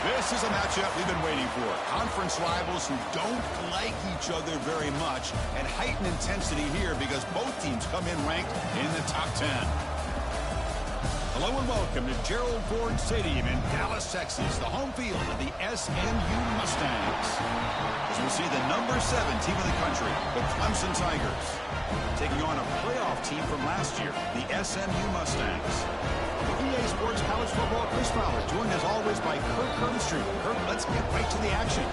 This is a matchup we've been waiting for. Conference rivals who don't like each other very much, and heightened intensity here because both teams come in ranked in the top 10. Hello and welcome to Gerald Ford Stadium in Dallas, Texas, the home field of the SMU Mustangs. As we'll see the number 7 team in the country, the Clemson Tigers, taking on a playoff team from last year, the SMU Mustangs. EA Sports College Football Chris Fowler, joined as always by Kirk Hermstreet. Kirk, let's get right to the action.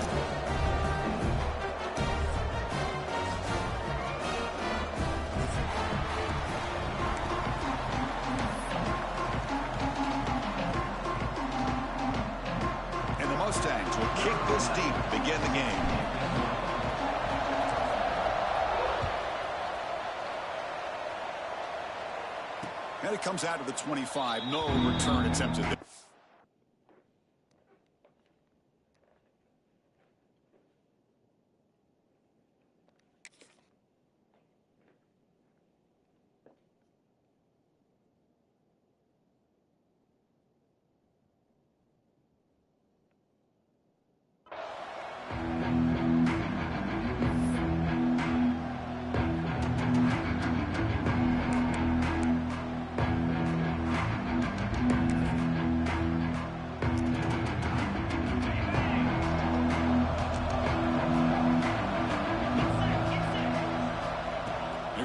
And the Mustangs will kick this deep to begin the game. And it comes out of the 25. No return attempted.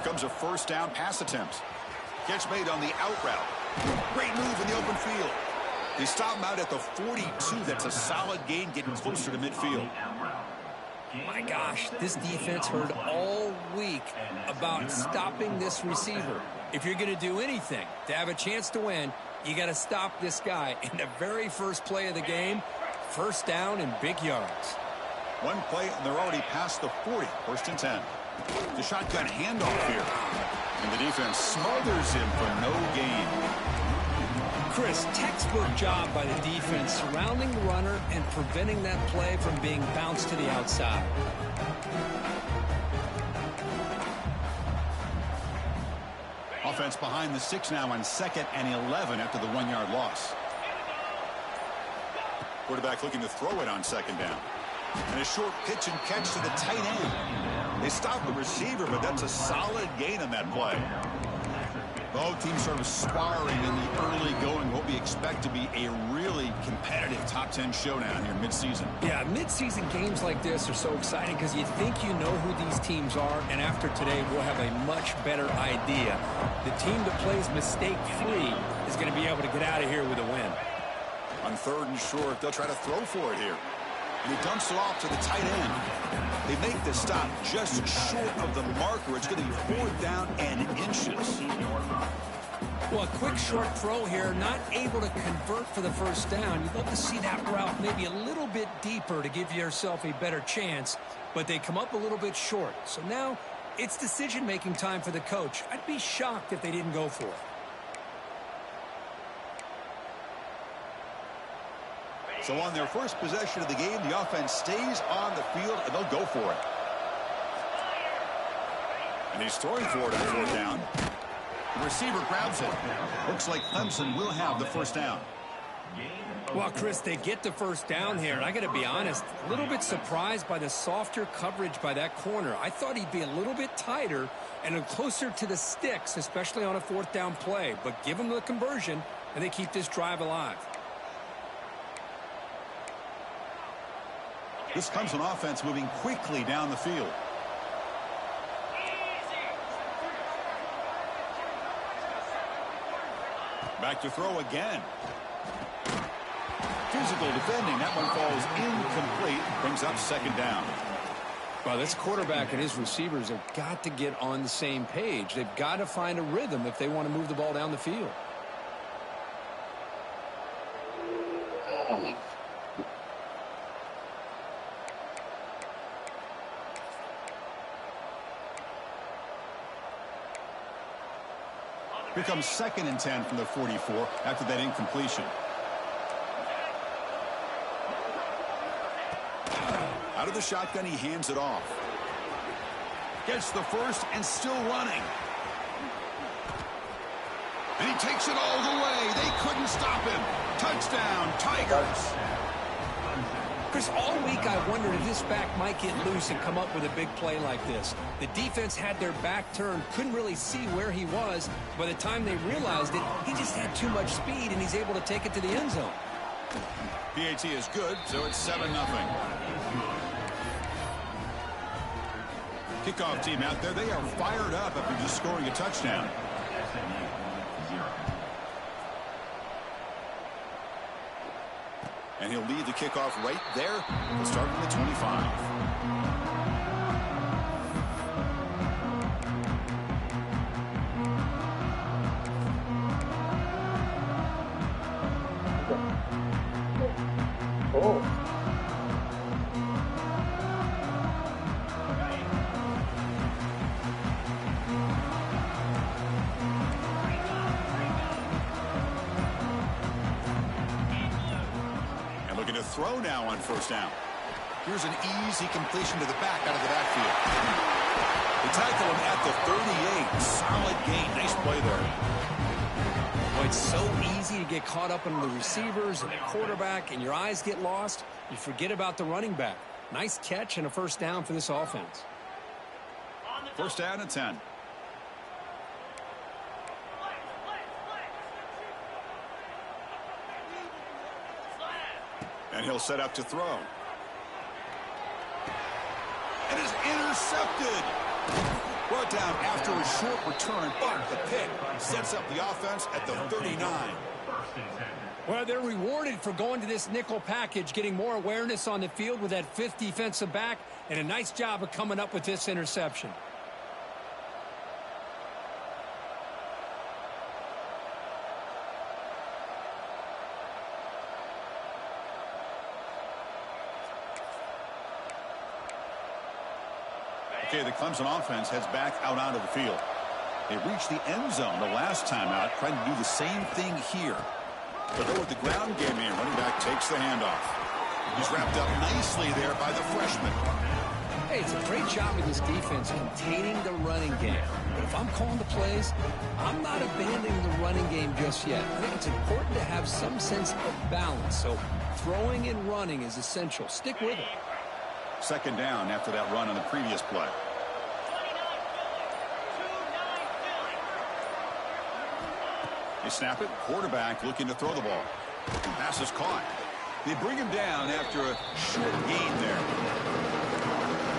Comes a first down pass attempt. Catch made on the out route. Great move in the open field. They stop him out at the 42. That's a solid gain, getting closer to midfield. My gosh, this defense heard all week about stopping this receiver. If you're going to do anything to have a chance to win, you got to stop this guy. In the very first play of the game, first down and big yards. One play, and they're already past the 40. First and 10. The shotgun handoff here. And the defense smothers him for no gain. Chris, textbook job by the defense surrounding the runner and preventing that play from being bounced to the outside. Offense behind the 6 now on 2nd and 11 after the 1-yard loss. Quarterback looking to throw it on 2nd down. And a short pitch and catch to the tight end. They stop the receiver, but that's a solid gain on that play. Both teams sort of sparring in the early going. What we expect to be a really competitive top 10 showdown here midseason. Yeah, midseason games like this are so exciting because you think you know who these teams are, and after today we'll have a much better idea. The team that plays mistake-free is going to be able to get out of here with a win. On 3rd and short, they'll try to throw for it here. And he dumps it off to the tight end. They make the stop just short of the marker. It's going to be 4th down and inches. Well, a quick short throw here, not able to convert for the first down. You'd love to see that route maybe a little bit deeper to give yourself a better chance, but they come up a little bit short. So now it's decision-making time for the coach. I'd be shocked if they didn't go for it. So on their first possession of the game, the offense stays on the field, and they'll go for it. And he's throwing for it on 4th down. Receiver grabs it. Looks like Clemson will have the first down. Well, Chris, they get the first down here, and I got to be honest, a little bit surprised by the softer coverage by that corner. I thought he'd be a little bit tighter and closer to the sticks, especially on a fourth down play. But give them the conversion, and they keep this drive alive. This comes an offense moving quickly down the field. Back to throw again. Physical defending. That one falls incomplete. Brings up second down. Well, this quarterback and his receivers have got to get on the same page. They've got to find a rhythm if they want to move the ball down the field. Here comes 2nd and 10 from the 44 after that incompletion. Out of the shotgun, he hands it off. Gets the first and still running. And he takes it all the way. They couldn't stop him. Touchdown, Tigers. Chris, all week I wondered if this back might get loose and come up with a big play like this. The defense had their back turned, couldn't really see where he was. By the time they realized it, he just had too much speed, and he's able to take it to the end zone. PAT is good, so it's 7-0. Kickoff team out there, they are fired up after just scoring a touchdown. And he'll lead the kickoff right there. We'll start from the 25. Throw now on first down. Here's an easy completion to the back out of the backfield. They tackle him at the 38. Solid gain. Nice play there. Well, it's so easy to get caught up in the receivers and the quarterback, and your eyes get lost. You forget about the running back. Nice catch and a first down for this offense. First down and 10. And he'll set up to throw. And is intercepted. Brought down after a short return, but the pick sets up the offense at the 39. Well, they're rewarded for going to this nickel package, getting more awareness on the field with that fifth defensive back, and a nice job of coming up with this interception. Okay, the Clemson offense heads back out onto the field. They reached the end zone the last time out, trying to do the same thing here. But go with the ground game here. Running back takes the handoff. He's wrapped up nicely there by the freshman. Hey, it's a great job of this defense containing the running game. But if I'm calling the plays, I'm not abandoning the running game just yet. I think it's important to have some sense of balance. So throwing and running is essential. Stick with it. Second down after that run on the previous play. They snap it. Quarterback looking to throw the ball. Pass is caught. They bring him down after a short gain there.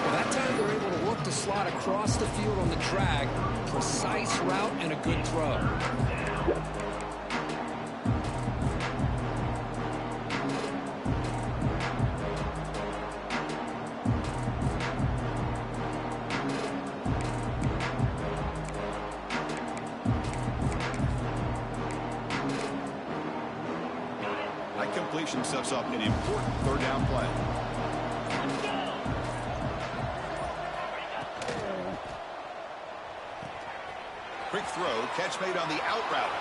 Well, that time they're able to work the slot across the field on the drag. Precise route and a good throw. Completion sets up an important third down play. Quick throw, catch made on the out route.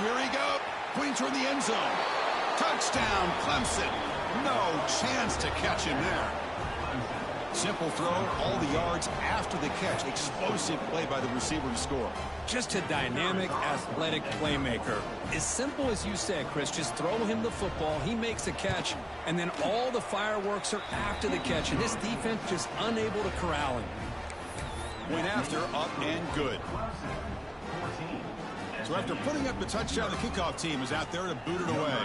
Here he goes, pointing toward the end zone. Touchdown, Clemson. No chance to catch him there. Simple throw, all the yards after the catch. Explosive play by the receiver to score. Just a dynamic, athletic playmaker. As simple as you said, Chris, just throw him the football, he makes a catch, and then all the fireworks are after the catch, and this defense just unable to corral him. Went after, up and good. So after putting up the touchdown, the kickoff team is out there to boot it away.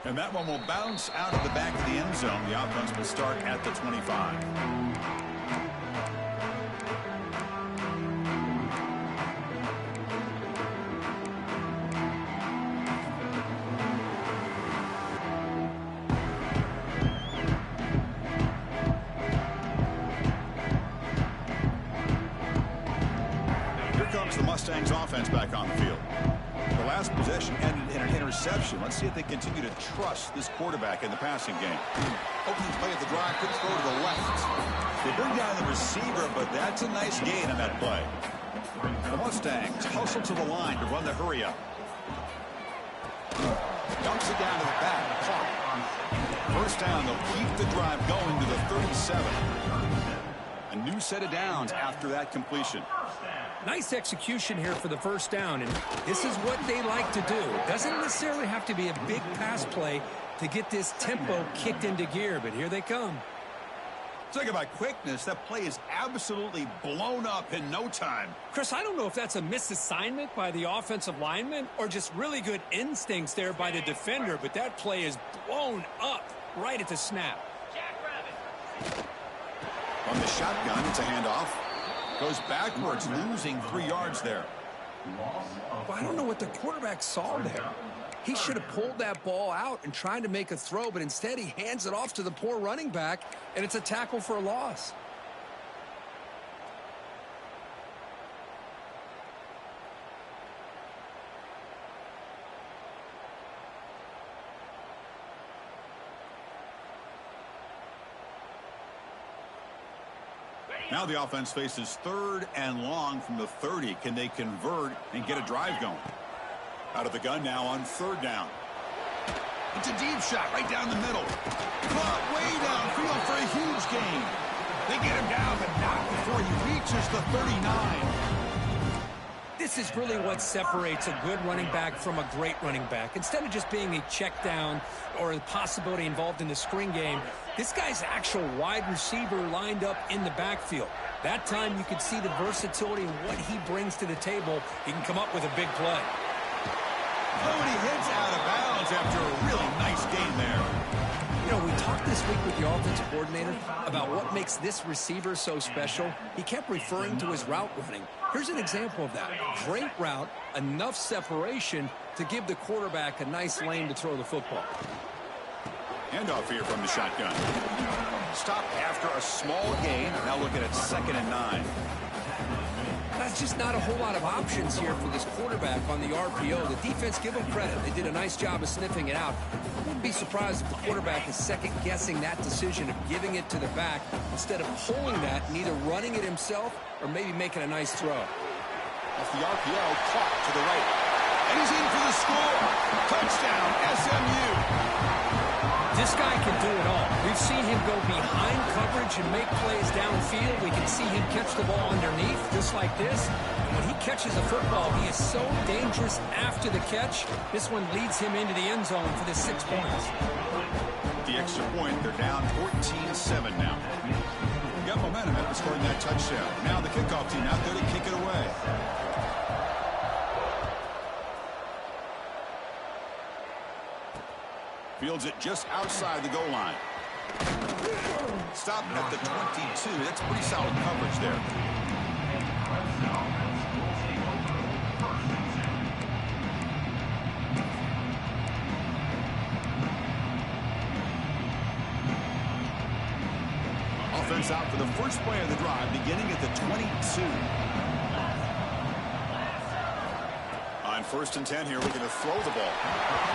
And that one will bounce out of the back of the end zone. The offense will start at the 25. Here comes the Mustangs offense back on the field. The last possession ended in an interception. Let's see if they continue to trust this quarterback in the passing game. Opening play at the drive, quick throw to the left. They bring down the receiver, but that's a nice gain on that play. The Mustangs hustle to the line to run the hurry up. Dumps it down to the back. First down, they'll keep the drive going to the 37. A new set of downs after that completion. Nice execution here for the first down, and this is what they like to do. Doesn't necessarily have to be a big pass play to get this tempo kicked into gear, but here they come. Talk about quickness. That play is absolutely blown up in no time. Chris, I don't know if that's a misassignment by the offensive lineman or just really good instincts there by the defender, but that play is blown up right at the snap. On the shotgun, it's a handoff. Goes backwards, losing 3 yards there. Well, I don't know what the quarterback saw there. He should have pulled that ball out and tried to make a throw, but instead he hands it off to the poor running back, and it's a tackle for a loss. Now the offense faces 3rd and long from the 30. Can they convert and get a drive going? Out of the gun now on 3rd down. It's a deep shot right down the middle. Caught way downfield for a huge gain. They get him down, but not before he reaches the 39. This is really what separates a good running back from a great running back. Instead of just being a check down or a possibility involved in the screen game, this guy's actual wide receiver lined up in the backfield. That time you could see the versatility and what he brings to the table. He can come up with a big play. Oh, and he hits out of bounds after a really nice gain there. You know, we talked this week with the offensive coordinator about what makes this receiver so special. He kept referring to his route running. Here's an example of that. Great route, enough separation to give the quarterback a nice lane to throw the football. Handoff here from the shotgun. Stopped after a small gain. Now looking at 2nd and 9. That's just not a whole lot of options here for this quarterback on the RPO. The defense, give them credit. They did a nice job of sniffing it out. I wouldn't be surprised if the quarterback is second-guessing that decision of giving it to the back instead of pulling that and either running it himself or maybe making a nice throw. Off the RPO, caught to the right. And he's in for the score. Touchdown, SMU. This guy can do it all. We've seen him go behind coverage and make plays downfield. We can see him catch the ball underneath, just like this. When he catches a football, he is so dangerous after the catch. This one leads him into the end zone for the 6 points. The extra point, they're down 14-7 now. Got momentum after scoring that touchdown. Now the kickoff team out there to kick it away. Fields it just outside the goal line. Stop at the 22. That's pretty solid coverage there. Offense out for the first play of the drive, beginning at the 22. On 1st and 10 here, looking to throw the ball.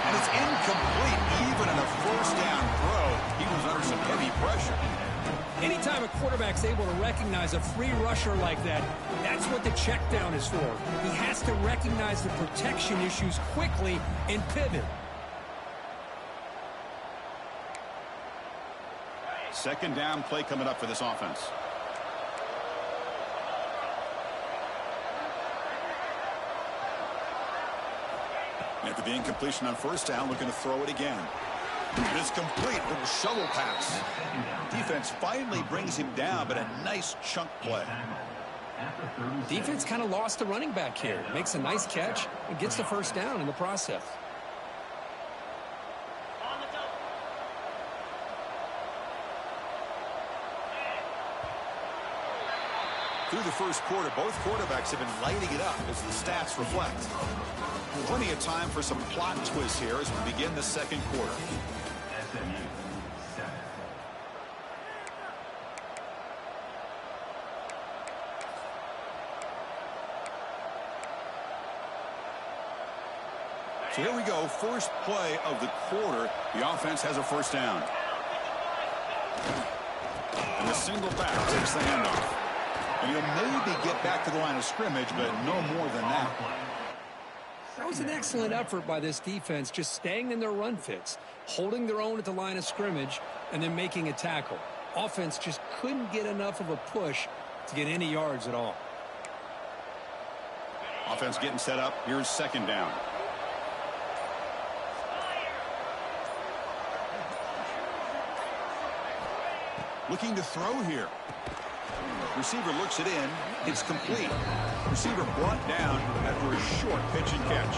And it's incomplete. Even in a 1st down throw, he was under some heavy pressure. Anytime a quarterback's able to recognize a free rusher like that, that's what the check down is for. He has to recognize the protection issues quickly and pivot. Second down play coming up for this offense. After the incompletion on first down, looking to throw it again. It is complete. Little shovel pass. Defense finally brings him down, but a nice chunk play. Defense kind of lost the running back here. Makes a nice catch and gets the first down in the process. Through the first quarter, both quarterbacks have been lighting it up as the stats reflect. Plenty of time for some plot twists here as we begin the second quarter. So here we go, first play of the quarter. The offense has a first down. And the single back takes the handoff. And he'll maybe get back to the line of scrimmage, but no more than that. That was an excellent effort by this defense, just staying in their run fits, holding their own at the line of scrimmage, and then making a tackle. Offense just couldn't get enough of a push to get any yards at all. Offense getting set up. Here's second down. Looking to throw here. Receiver looks it in. It's complete. Receiver brought down after a short pitch and catch.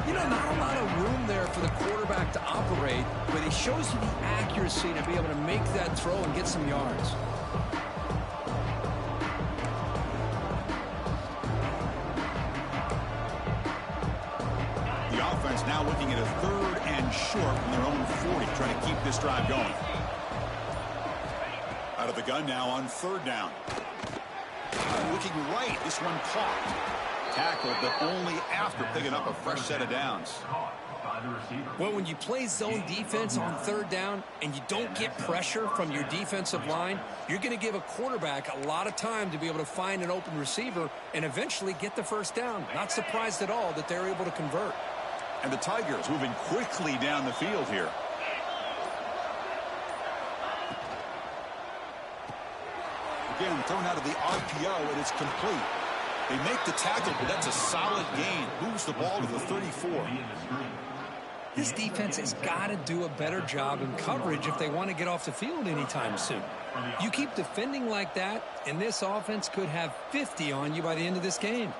You know, not a lot of room there for the quarterback to operate, but he shows you the accuracy to be able to make that throw and get some yards. The offense now looking at a third and short from their own 40, trying to keep this drive going. Out of the gun now on third down. Looking right, this one caught. Tackled, but only after picking up a fresh set of downs. Well, when you play zone defense on third down and you don't get pressure from your defensive line, you're going to give a quarterback a lot of time to be able to find an open receiver and eventually get the first down. Not surprised at all that they're able to convert. And the Tigers moving quickly down the field here. Again, thrown out of the RPO, and it's complete. They make the tackle, but that's a solid gain. Moves the ball to the 34. This defense has got to do a better job in coverage if they want to get off the field anytime soon. You keep defending like that, and this offense could have 50 on you by the end of this game.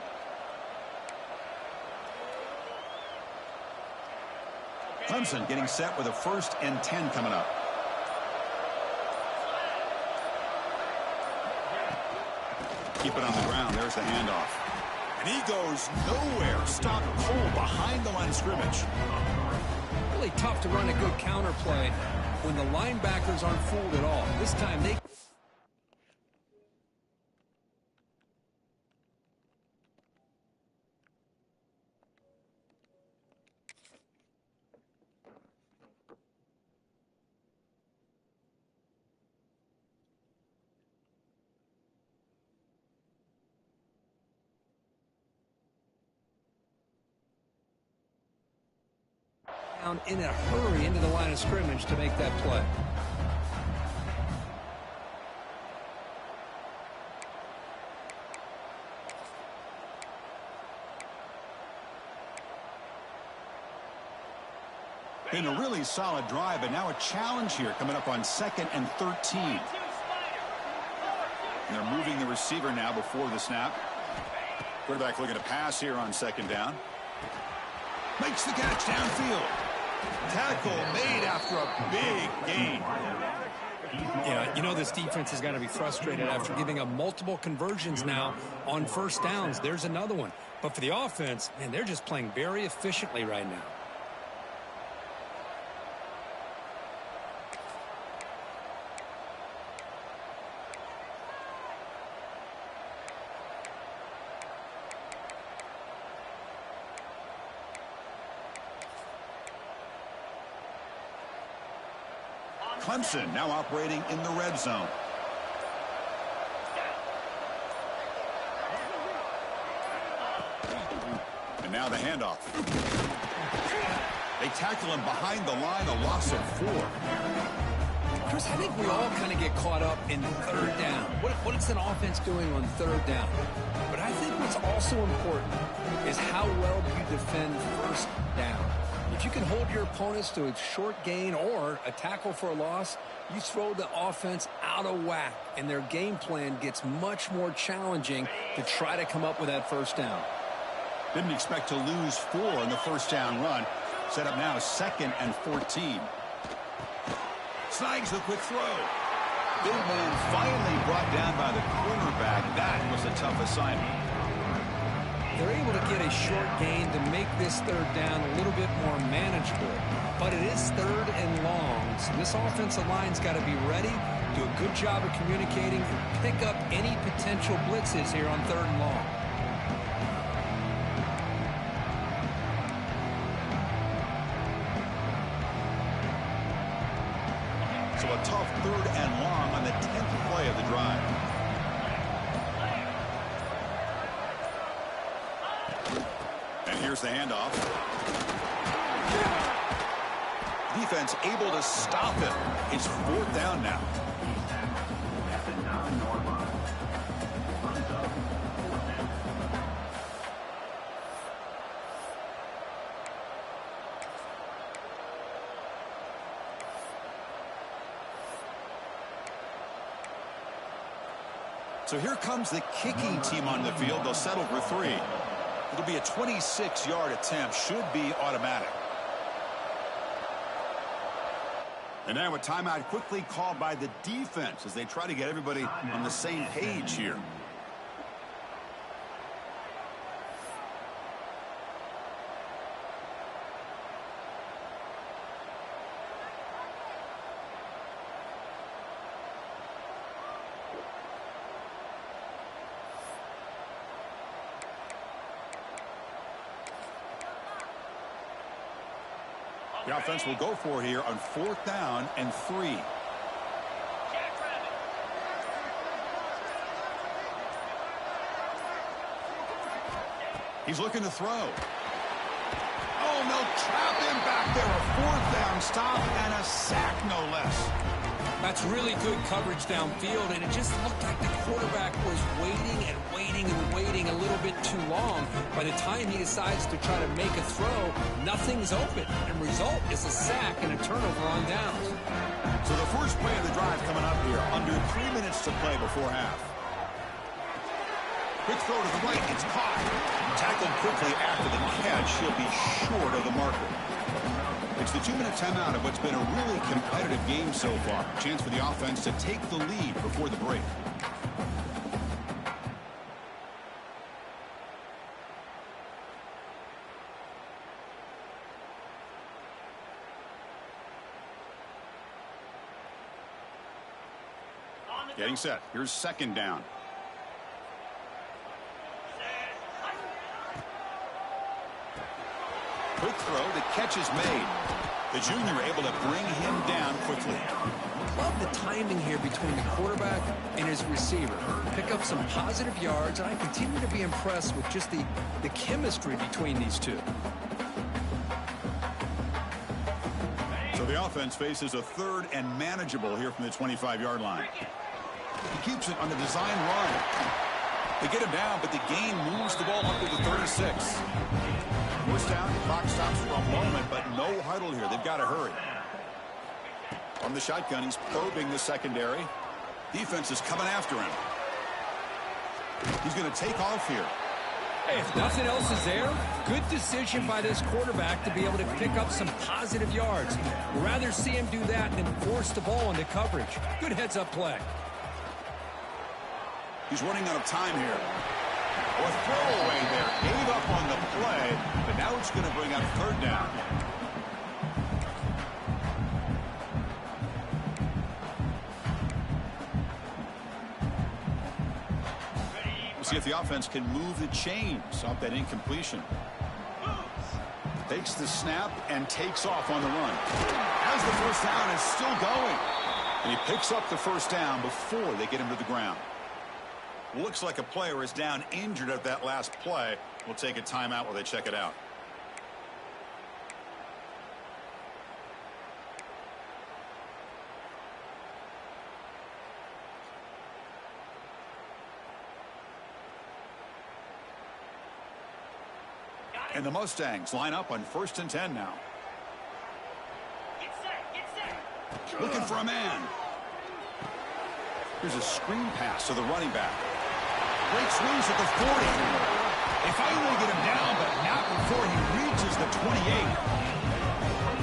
Clemson getting set with a 1st and 10 coming up. Keep it on the ground. There's the handoff. And he goes nowhere. Stopped cold behind the line of scrimmage. Really tough to run a good counter play when the linebackers aren't fooled at all. This time they... in a hurry into the line of scrimmage to make that play. Been a really solid drive, and now a challenge here coming up on 2nd and 13. And they're moving the receiver now before the snap. Quarterback looking to pass here on 2nd down. Makes the catch downfield. Tackle made after a big gain. Yeah, you know this defense has got to be frustrated after giving up multiple conversions now on first downs. There's another one. But for the offense, man, they're just playing very efficiently right now. Clemson now operating in the red zone. And now the handoff. They tackle him behind the line, a loss of 4. Chris, I think we all kind of get caught up in third down. What is an offense doing on third down? But I think what's also important is how well you defend first down. If you can hold your opponents to a short gain or a tackle for a loss, you throw the offense out of whack, and their game plan gets much more challenging to try to come up with that first down. Didn't expect to lose 4 in the first down run. Set up now 2nd and 14. Snags the quick throw. Big man finally brought down by the cornerback. That was a tough assignment. They're able to get a short gain to make this third down a little bit more manageable. But it is third and long, so this offensive line's got to be ready, do a good job of communicating, and pick up any potential blitzes here on third and long. So a tough 3rd and long on the 10th play of the drive. And here's the handoff. Defense able to stop him. It's 4th down now. So here comes the kicking team on the field. They'll settle for 3. It'll be a 26-yard attempt. Should be automatic. And now a timeout quickly called by the defense as they try to get everybody on the same page here. The offense will go for it here on 4th down and 3. He's looking to throw. Oh, and they'll trap him back there. A 4th down stop and a sack, no less. That's really good coverage downfield, and it just looked like the quarterback was waiting and waiting and waiting a little bit too long. By the time he decides to try to make a throw, nothing's open. And result is a sack and a turnover on downs. So the first play of the drive coming up here, under 3 minutes to play before half. Quick throw to the right, it's caught. Tackled quickly after the catch, he'll be short of the marker. It's the 2-minute timeout of what's been a really competitive game so far. Chance for the offense to take the lead before the break. Getting set. Here's 2nd down. Quick throw. The catch is made. The junior able to bring him down quickly. Love the timing here between the quarterback and his receiver. Pick up some positive yards, and I continue to be impressed with just the chemistry between these two. So the offense faces a 3rd and manageable here from the 25-yard line. He keeps it on the design run. They get him down, but the gain moves the ball up to the 36. First down, the clock stops for a moment, but no huddle here. They've got to hurry. From the shotgun, he's probing the secondary. Defense is coming after him. He's going to take off here. Hey, if nothing else is there, good decision by this quarterback to be able to pick up some positive yards. We'd rather see him do that than force the ball into coverage. Good heads-up play. He's running out of time here. A throwaway there. Gave up on the play, but now it's going to bring up 3rd down. We'll see if the offense can move the chains off that incompletion. Takes the snap and takes off on the run. Has the first down. It's still going. And he picks up the first down before they get him to the ground. Looks like a player is down injured at that last play. We'll take a timeout while they check it out. And the Mustangs line up on 1st and 10 now. Looking for a man. Here's a screen pass to the running back. Breaks loose at the 40. They finally get him down, but not before he reaches the 28.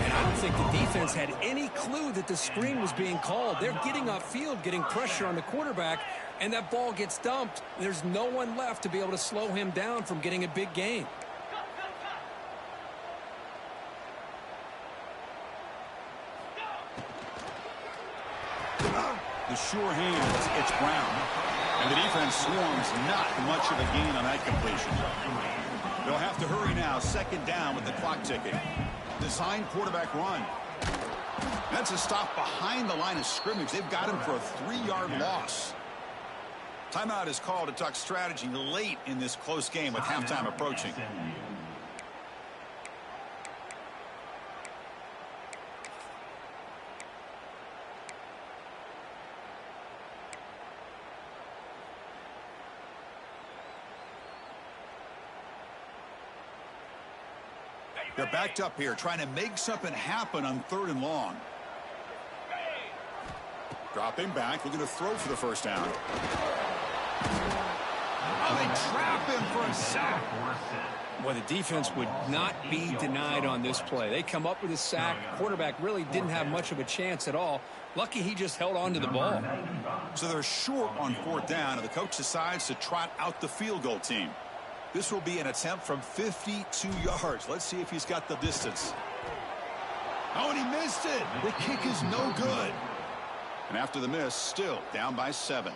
And I don't think the defense had any clue that the screen was being called. They're getting upfield, getting pressure on the quarterback, and that ball gets dumped. There's no one left to be able to slow him down from getting a big gain. The sure hands, it's Brown. And the defense swarms not much of a gain on that completion. They'll have to hurry now. 2nd down with the clock ticking. Design quarterback run. That's a stop behind the line of scrimmage. They've got him for a 3-yard loss. Timeout is called to talk strategy late in this close game with halftime approaching. They're backed up here, trying to make something happen on 3rd and long. Dropping back, looking to throw for the first down. Oh, they trap him for a sack. Well, the defense would not be denied on this play. They come up with a sack. Quarterback really didn't have much of a chance at all. Lucky he just held on to the ball. So they're short on 4th down, and the coach decides to trot out the field goal team. This will be an attempt from 52 yards. Let's see if he's got the distance. Oh, and he missed it. The kick is no good. And after the miss, still down by 7.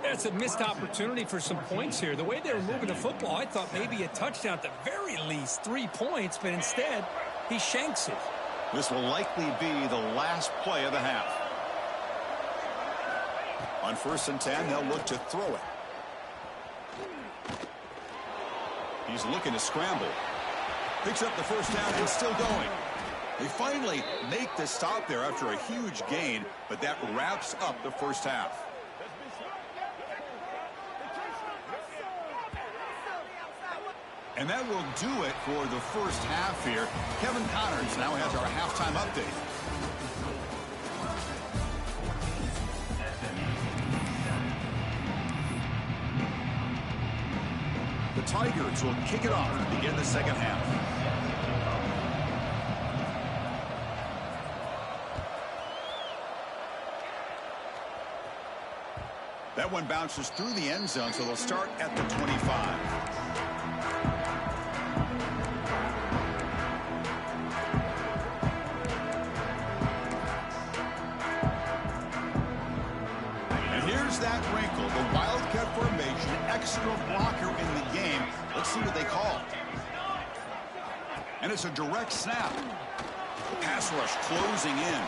It's a missed opportunity for some points here. The way they were moving the football, I thought maybe a touchdown at the very least, 3 points, but instead, he shanks it. This will likely be the last play of the half. On 1st and 10, they'll look to throw it. He's looking to scramble. Picks up the first down and still going. They finally make the stop there after a huge gain, but that wraps up the first half. And that will do it for the first half here. Kevin Connors now has our halftime update. The Tigers will kick it off to begin the second half. That one bounces through the end zone, so they'll start at the 25. And here's that wrinkle, the Wildcat formation, extra blocker in the game. Let's see what they call. And it's a direct snap. Pass rush closing in.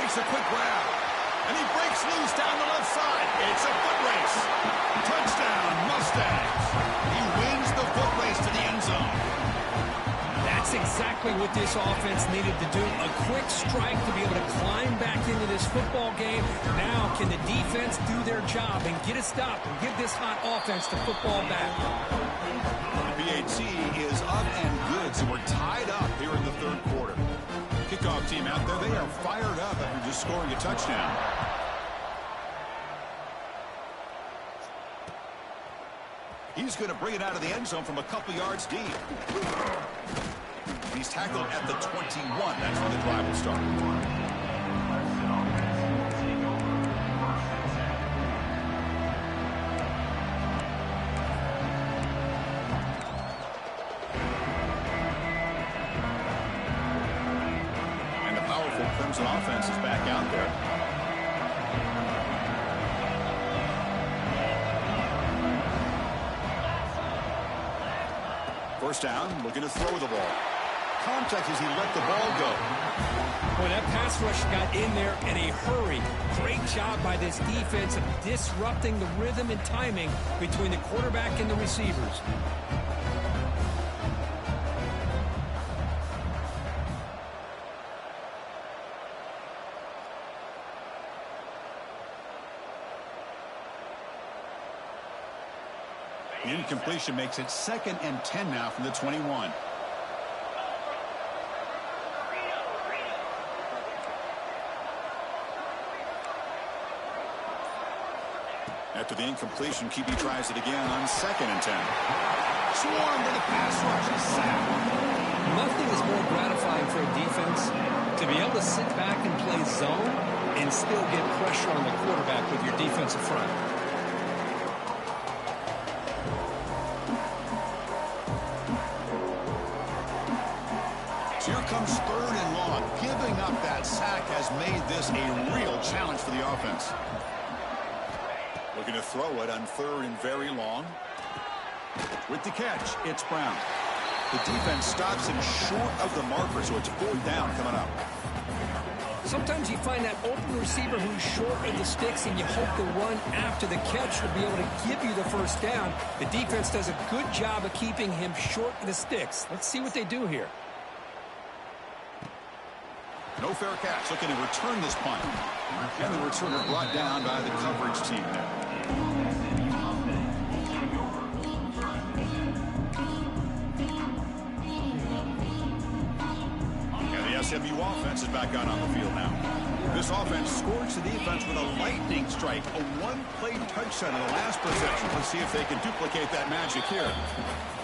Makes a quick grab. And he breaks loose down the left side. It's a foot race. Touchdown, Mustangs. He wins the foot race to the end zone. That's exactly what this offense needed to do. A quick strike to be able to climb back into this football game. Now, can the defense do their job and get a stop and give this hot offense the football back? The BAT is up and good, so we're tied up here in the 3rd quarter. Kickoff team out there, they are fired up after just scoring a touchdown. He's going to bring it out of the end zone from a couple yards deep. He's tackled at the 21. That's where the drive will start. And the powerful Crimson offense is back out there. First down, looking to throw the ball. contact as he let the ball go. Boy, that pass rush got in there in a hurry. Great job by this defense of disrupting the rhythm and timing between the quarterback and the receivers. The incompletion makes it 2nd and 10 now from the 21. After the incompletion, QB tries it again on 2nd and 10. Swarmed to the pass rush. Sack. Nothing is more gratifying for a defense to be able to sit back and play zone and still get pressure on the quarterback with your defensive front. So here comes 3rd and long. Giving up that sack has made this a real challenge for the offense. Looking to throw it on 3rd and very long. With the catch, it's Brown. The defense stops him short of the marker, so it's 4th down coming up. Sometimes you find that open receiver who's short of the sticks, and you hope the run after the catch will be able to give you the 1st down. The defense does a good job of keeping him short of the sticks. Let's see what they do here. No fair catch, looking to return this punt. And the returner brought down by the coverage team there. And the SMU offense is back out on the field now. This offense scorched the defense with a lightning strike, a one-play touchdown in the last possession. Let's see if they can duplicate that magic here.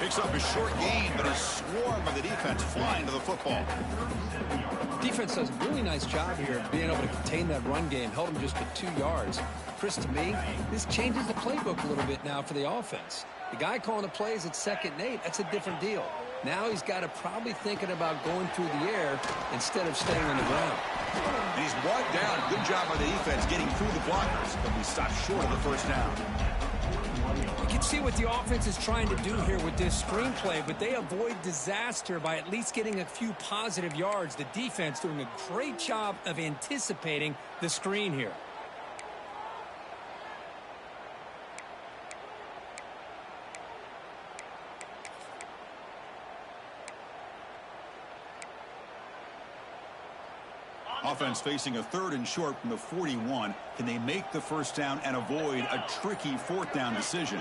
Picks up a short gain, but a swarm of the defense flying to the football. Defense does a really nice job here of being able to contain that run game, held them just to 2 yards. Chris, to me, this changes the playbook a little bit now for the offense. The guy calling the plays at 2nd and 8, that's a different deal. Now he's got to probably thinking about going through the air instead of staying on the ground. And he's brought down. Good job by the defense getting through the blockers, but we stopped short of the 1st down. You can see what the offense is trying to do here with this screenplay, but they avoid disaster by at least getting a few positive yards. The defense doing a great job of anticipating the screen here. Offense facing a 3rd and short from the 41. Can they make the 1st down and avoid a tricky 4th down decision?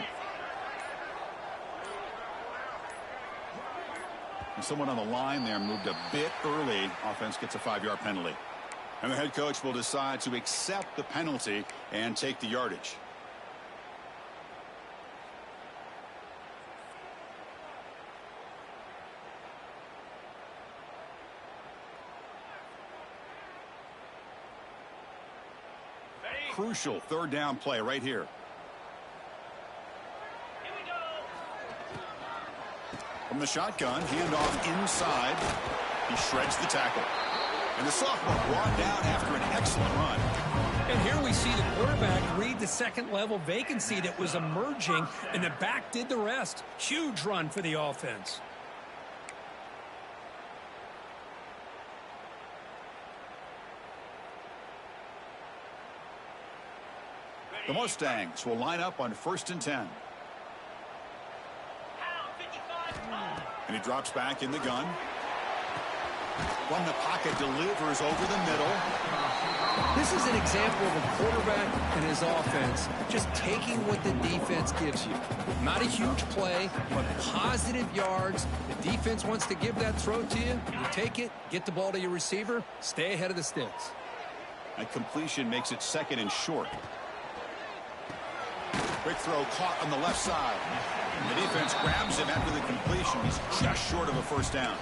And someone on the line there moved a bit early. Offense gets a 5-yard penalty. And the head coach will decide to accept the penalty and take the yardage. Crucial 3rd down play right here. From the shotgun, handoff inside. He shreds the tackle. And the sophomore brought down after an excellent run. And here we see the quarterback read the 2nd level vacancy that was emerging, and the back did the rest. Huge run for the offense. The Mustangs will line up on 1st and 10. And he drops back in the gun. From the pocket, delivers over the middle. This is an example of a quarterback and his offense just taking what the defense gives you. Not a huge play, but positive yards. The defense wants to give that throw to you. You take it, get the ball to your receiver, stay ahead of the sticks. And completion makes it 2nd and short. Quick throw caught on the left side. The defense grabs him after the completion. He's just short of a 1st down.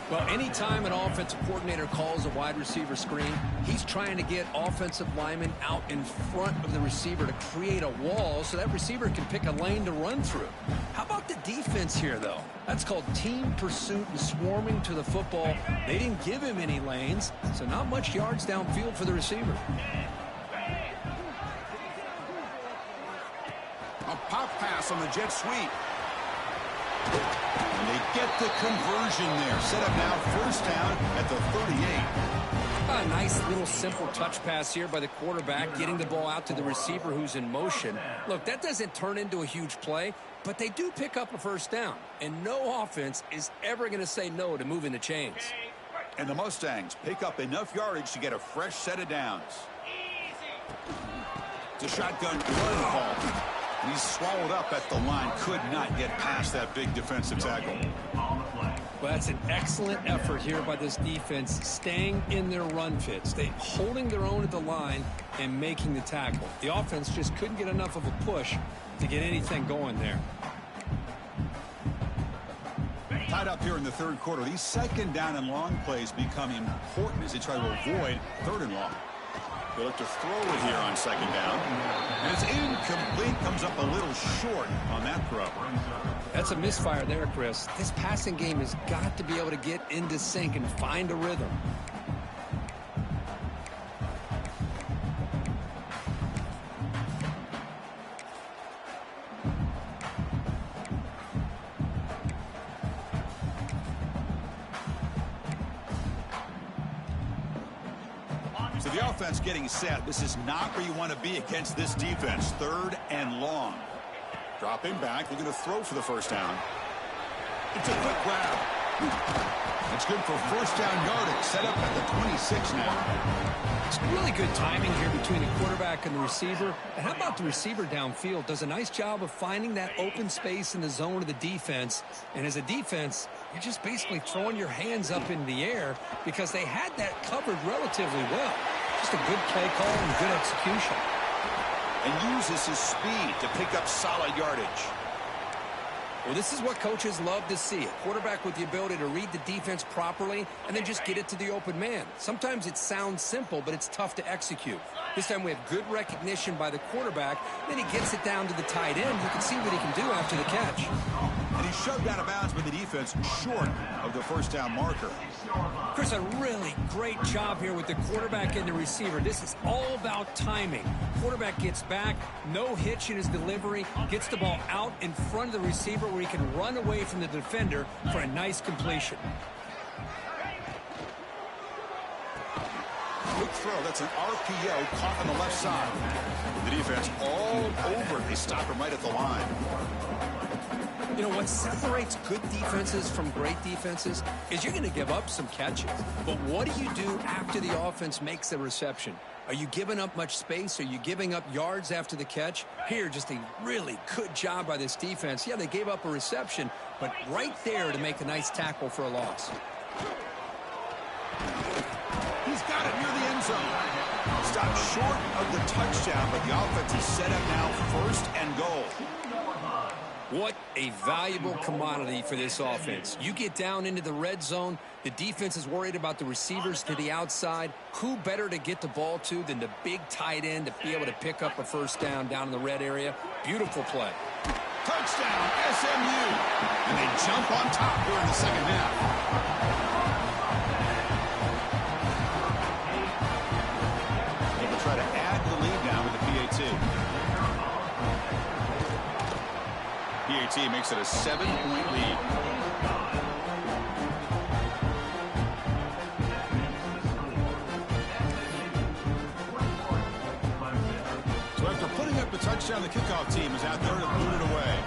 Well, anytime an offensive coordinator calls a wide receiver screen, he's trying to get offensive linemen out in front of the receiver to create a wall so that receiver can pick a lane to run through. How about the defense here, though? That's called team pursuit and swarming to the football. They didn't give him any lanes, so not much yards downfield for the receiver. A pop pass on the jet sweep. And they get the conversion there. Set up now, first down at the 38. A nice little simple touch pass here by the quarterback, getting the ball out to the receiver who's in motion. Look, that doesn't turn into a huge play, but they do pick up a first down. And no offense is ever going to say no to moving the chains. And the Mustangs pick up enough yardage to get a fresh set of downs. It's a shotgun run ball. And he's swallowed up at the line. Could not get past that big defensive tackle. Well, that's an excellent effort here by this defense, staying in their run fits. They holding their own at the line and making the tackle. The offense just couldn't get enough of a push to get anything going there. Tied up here in the third quarter. These second down and long plays become important as they try to avoid third and long. They look to throw it here on second down. And it's incomplete. Comes up a little short on that throw. That's a misfire there, Chris. This passing game has got to be able to get into sync and find a rhythm. So the offense getting set. This is not where you want to be against this defense. Third and long. Dropping back, looking to throw for the first down. It's a quick grab. It's good for first down yardage. Set up at the 26 now. It's really good timing here between the quarterback and the receiver. And how about the receiver downfield? Does a nice job of finding that open space in the zone of the defense. And as a defense, you're just basically throwing your hands up in the air because they had that covered relatively well. Just a good play call and good execution. And uses his speed to pick up solid yardage. Well, this is what coaches love to see. A quarterback with the ability to read the defense properly and then just get it to the open man. Sometimes it sounds simple, but it's tough to execute. This time we have good recognition by the quarterback. Then he gets it down to the tight end. You can see what he can do after the catch. And he's shoved out of bounds by the defense short of the first down marker. Chris, a really great job here with the quarterback and the receiver. This is all about timing. Quarterback gets back, no hitch in his delivery, gets the ball out in front of the receiver where he can run away from the defender for a nice completion. Quick throw. That's an RPO caught on the left side. The defense all over it. They stop him right at the line. You know, what separates good defenses from great defenses is you're going to give up some catches. But what do you do after the offense makes the reception? Are you giving up much space? Are you giving up yards after the catch? Here, just a really good job by this defense. Yeah, they gave up a reception, but right there to make a nice tackle for a loss. He's got it near the end zone. Stopped short of the touchdown, but the offense is set up now, first and goal. What a valuable commodity for this offense. You get down into the red zone, the defense is worried about the receivers to the outside. Who better to get the ball to than the big tight end to be able to pick up a first down in the red area? Beautiful play. Touchdown, SMU. And they jump on top here in the second half. They will try to add the lead now with the PAT. PAT makes it a 7-point lead. So after putting up the touchdown, the kickoff team is out there to boot it away.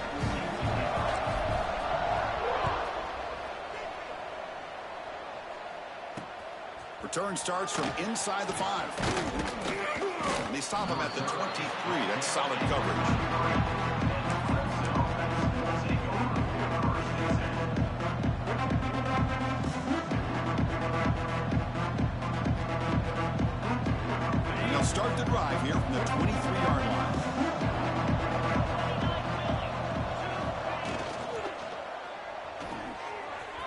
Return starts from inside the 5. And they stop him at the 23. That's solid coverage. Start the drive here from the 23-yard line.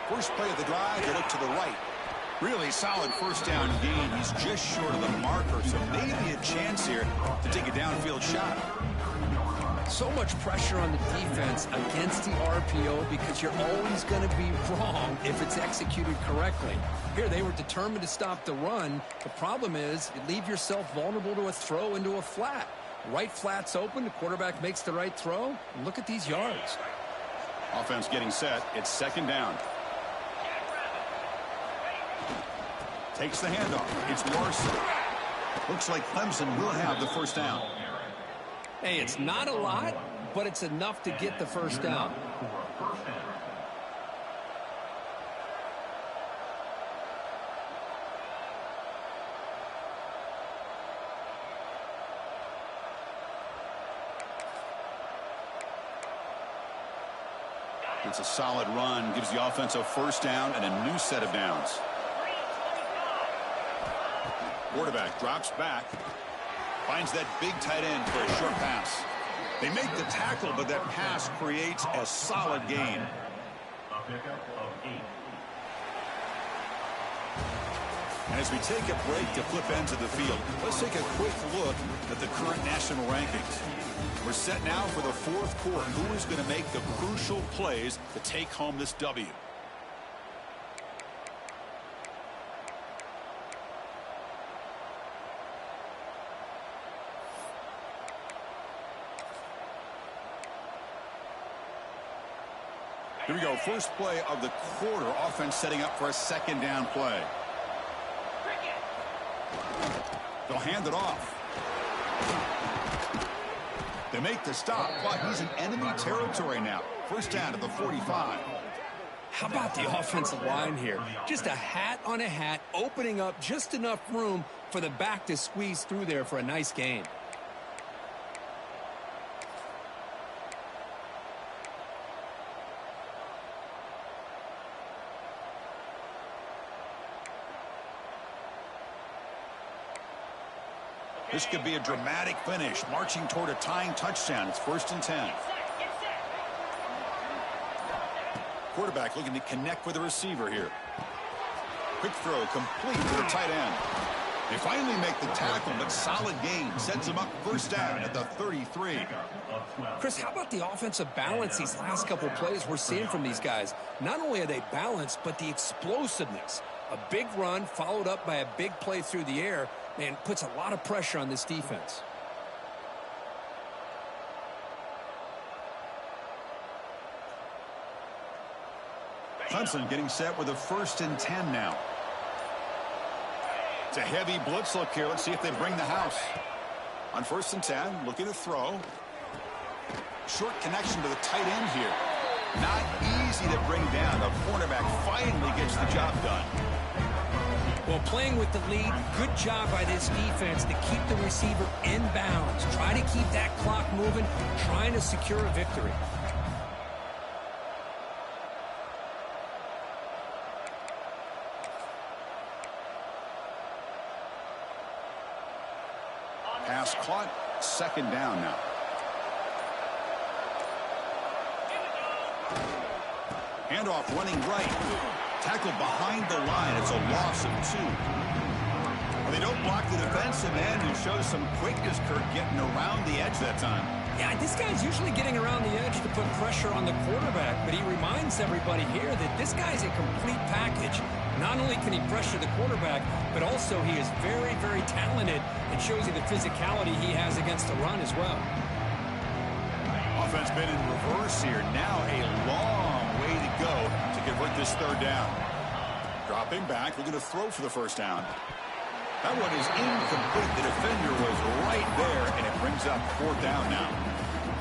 First play of the drive, they look to the right. Really solid first down gain. He's just short of the marker, so maybe a chance here to take a downfield shot. So much pressure on the defense against the RPO because you're always going to be wrong if it's executed correctly. Here, they were determined to stop the run. The problem is you leave yourself vulnerable to a throw into a flat. Right flat's open. The quarterback makes the right throw. And look at these yards. Offense getting set. It's second down. Takes the handoff. It's Larson. Looks like Clemson will have the first down. Hey, it's not a lot, but it's enough to get the first down. It's a solid run. Gives the offense a first down and a new set of downs. Quarterback drops back. Finds that big tight end for a short pass. They make the tackle, but that pass creates a solid gain. And as we take a break to flip ends of the field, let's take a quick look at the current national rankings. We're set now for the fourth quarter. Who is going to make the crucial plays to take home this W? Here we go. First play of the quarter. Offense setting up for a second down play. They'll hand it off. They make the stop, but he's in enemy territory now. First down at the 45. How about the offensive line here? Just a hat on a hat, opening up just enough room for the back to squeeze through there for a nice gain. This could be a dramatic finish, marching toward a tying touchdown. It's 1st and 10. Quarterback looking to connect with the receiver here. Quick throw complete to the tight end. They finally make the tackle, but solid gain sets them up first down at the 33. Chris, how about the offensive balance these last couple of plays we're seeing from these guys? Not only are they balanced, but the explosiveness. A big run followed up by a big play through the air, and puts a lot of pressure on this defense. Clemson getting set with a 1st and 10 now. It's a heavy blitz look here. Let's see if they bring the house. On 1st and 10, looking to throw. Short connection to the tight end here. Not easy to bring down. The cornerback finally gets the job done. Well, playing with the lead, good job by this defense to keep the receiver in bounds. Try to keep that clock moving, trying to secure a victory. Pass caught, second down now. Handoff running right. Tackled behind the line. It's a loss of 2. Well, they don't block the defensive end and show some quickness, Kirk, getting around the edge that time. Yeah, this guy's usually getting around the edge to put pressure on the quarterback, but he reminds everybody here that this guy's a complete package. Not only can he pressure the quarterback, but also he is very, very talented and shows you the physicality he has against the run as well. Offense been in reverse here. Now a long way to go to convert this third down. Dropping back, looking to throw for the first down. That one is incomplete. The defender was right there, and it brings up 4th down now.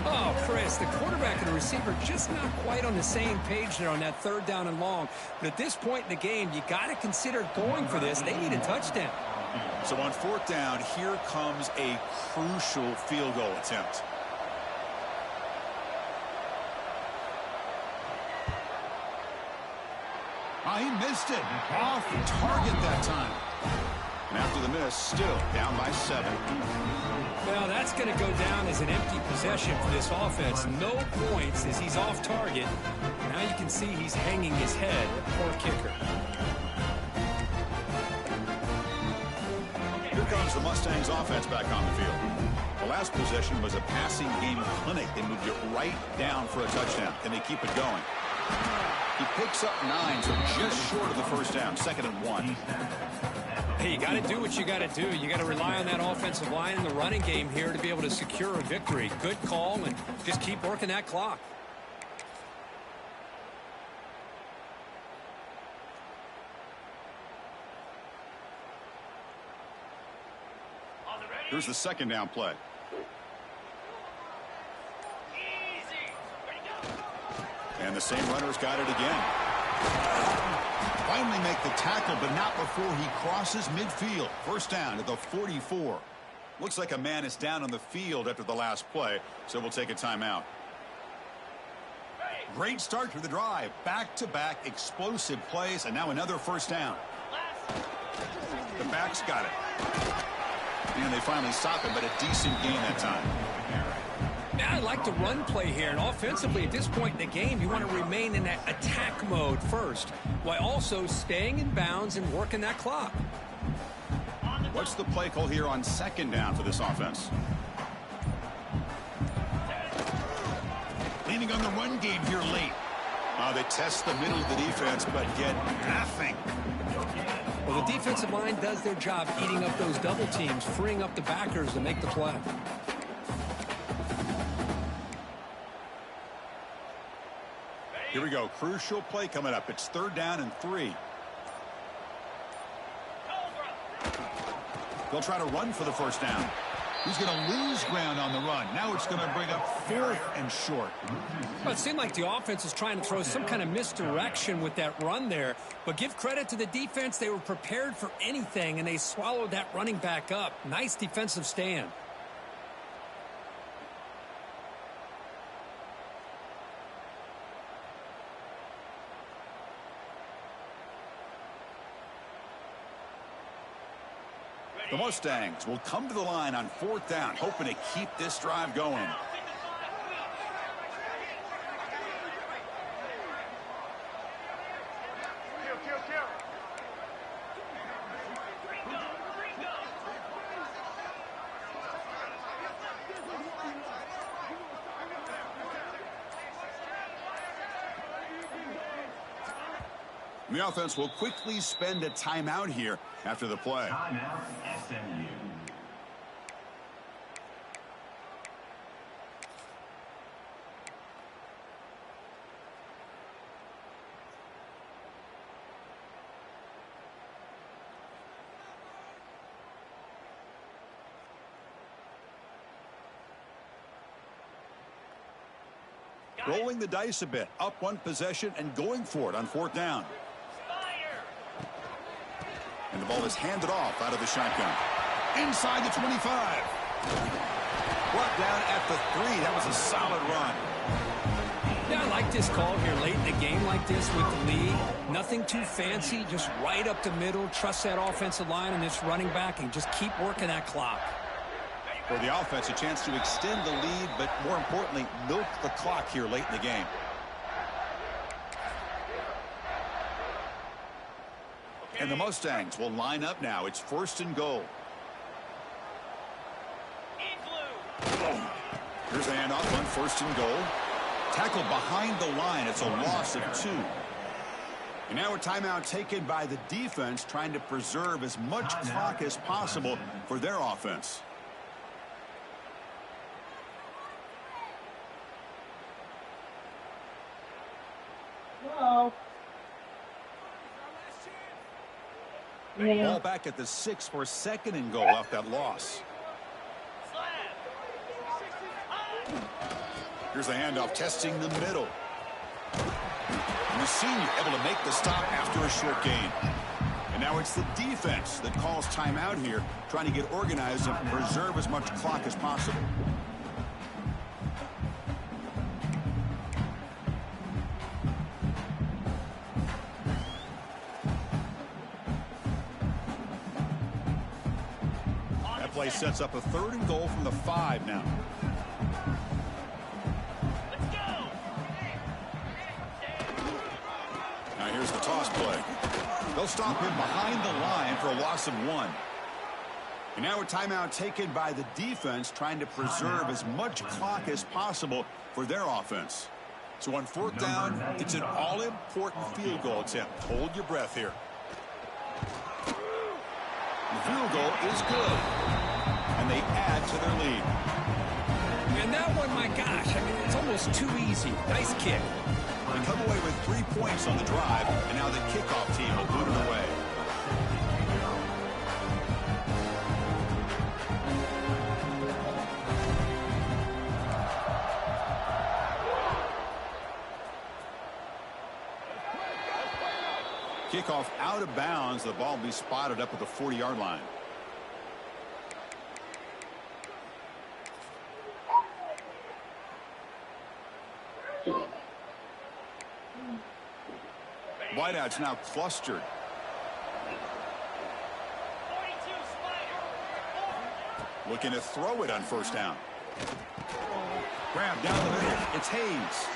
Oh, Chris, the quarterback and the receiver just not quite on the same page there on that 3rd down and long. But at this point in the game, you got to consider going for this. They need a touchdown. So on 4th down, here comes a crucial field goal attempt. He missed it. Off target that time. And after the miss, still down by 7. Well, that's going to go down as an empty possession for this offense. No points as he's off target. Now you can see he's hanging his head. Poor kicker. Here comes the Mustangs offense back on the field. The last possession was a passing game clinic. They moved it right down for a touchdown. Can they keep it going? He picks up 9, so just short of the first down. 2nd and 1. Hey, you got to do what you got to do. You got to rely on that offensive line in the running game here to be able to secure a victory. Good call, and just keep working that clock. Here's the second down play. And the same runner's got it again. Finally make the tackle, but not before he crosses midfield. First down at the 44. Looks like a man is down on the field after the last play, so we'll take a timeout. Great start to the drive. Back-to-back explosive plays, and now another first down. The backs got it. And they finally stop him, but a decent gain that time. Yeah, I like the run play here, and offensively at this point in the game, you want to remain in that attack mode first, while also staying in bounds and working that clock. What's the play call here on second down for this offense? Leaning on the run game here late. They test the middle of the defense, but get nothing. Well, the defensive line does their job eating up those double teams, freeing up the backers to make the play. Here we go. Crucial play coming up. It's third down and 3. They'll try to run for the first down. He's going to lose ground on the run. Now it's going to bring up 4th and short. Well, it seemed like the offense is trying to throw some kind of misdirection with that run there. But give credit to the defense. They were prepared for anything, and they swallowed that running back up. Nice defensive stand. The Mustangs will come to the line on 4th down, hoping to keep this drive going. The offense will quickly spend a timeout here after the play. Timeout, SMU. Rolling the dice a bit, up one possession and going for it on 4th down. And the ball is handed off out of the shotgun. Inside the 25. Brought down at the 3. That was a solid run. Yeah, I like this call here late in the game like this with the lead. Nothing too fancy, just right up the middle. Trust that offensive line and this running back and just keep working that clock. For the offense, a chance to extend the lead, but more importantly, milk the clock here late in the game. And the Mustangs will line up now. It's 1st and goal. Here's the handoff on 1st and goal. Tackled behind the line. It's a loss of 2. And now a timeout taken by the defense, trying to preserve as much clock as possible for their offense. Hello. Yeah. Ball back at the 6 for 2nd and goal off that loss. Here's the handoff, testing the middle. And the senior able to make the stop after a short gain. And now it's the defense that calls timeout here, trying to get organized and preserve as much clock as possible. Play sets up a 3rd and goal from the 5 now. Let's go. Now here's the toss play. They'll stop him behind the line for a loss of 1. And now a timeout taken by the defense, trying to preserve as much clock as possible for their offense. So on 4th down, it's an all-important field goal attempt. Hold your breath here. The field goal is good. And they add to their lead. And that one, my gosh, I mean, it's almost too easy. Nice kick. They come away with 3 points on the drive, and now the kickoff team will boot it away. Kickoff out of bounds. The ball will be spotted up at the 40-yard line. Wideouts now clustered. Looking to throw it on first down. Grab down the middle. It's Hayes.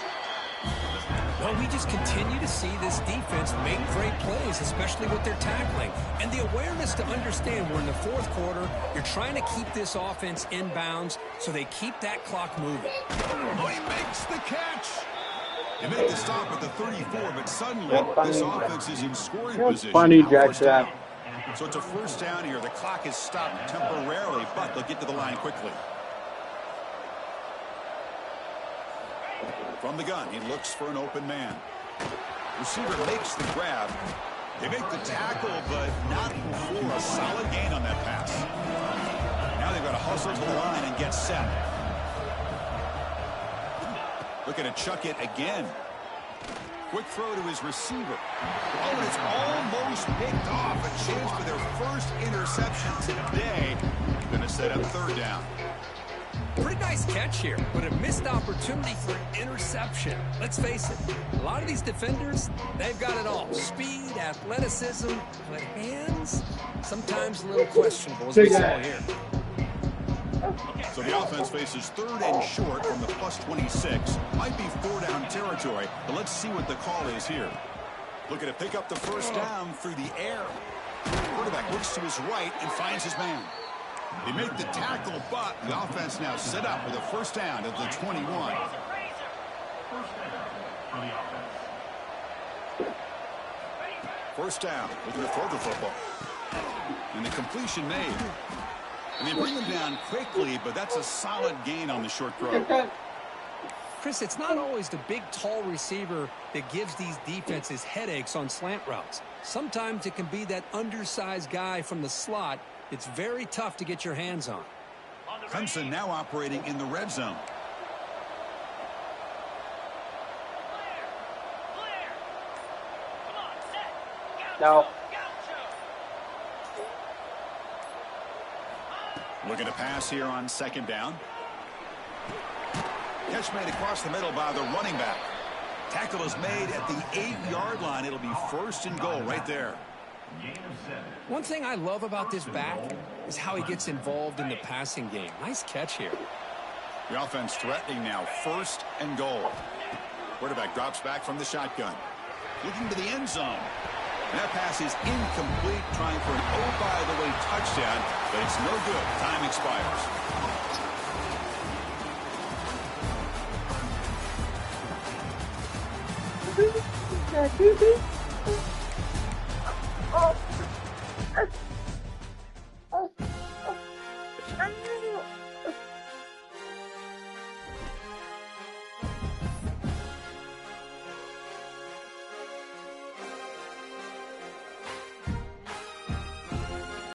Well, we just continue to see this defense make great plays, especially with their tackling. And the awareness to understand we're in the fourth quarter, you're trying to keep this offense in bounds so they keep that clock moving. Oh, he makes the catch. They make the stop at the 34, but suddenly this offense is in scoring position. Funny, Now Jack. first down. So it's a first down here. The clock is stopped temporarily, but they'll get to the line quickly. From the gun, he looks for an open man. Receiver makes the grab. They make the tackle, but not before a solid gain on that pass. Now they've got to hustle to the line and get set. Looking to chuck it again. Quick throw to his receiver. Oh, and it's almost picked off. A chance for their first interception today. Going to set up third down. Pretty nice catch here, but a missed opportunity for an interception. Let's face it, a lot of these defenders, they've got it all. Speed, athleticism, but hands, sometimes a little questionable, as we saw here. So the offense faces third and short from the +26. Might be four-down territory, but let's see what the call is here. Looking to pick up the first down through the air. Quarterback looks to his right and finds his man. They make the tackle, but the offense now set up with a first down at the 21. First down, looking to throw the football. And the completion made. And they bring them down quickly, but that's a solid gain on the short throw. Chris, it's not always the big, tall receiver that gives these defenses headaches on slant routes. Sometimes it can be that undersized guy from the slot. It's very tough to get your hands on. Clemson now operating in the red zone. No. Looking to pass here on second down. Catch made across the middle by the running back. Tackle is made at the 8-yard line. It'll be first and goal right there. One thing I love about this back is how he gets involved in the passing game. Nice catch here. The offense threatening now, first and goal. Quarterback drops back from the shotgun. Looking to the end zone. And that pass is incomplete, trying for an oh-by-the-way touchdown, but it's no good. Time expires. Oh.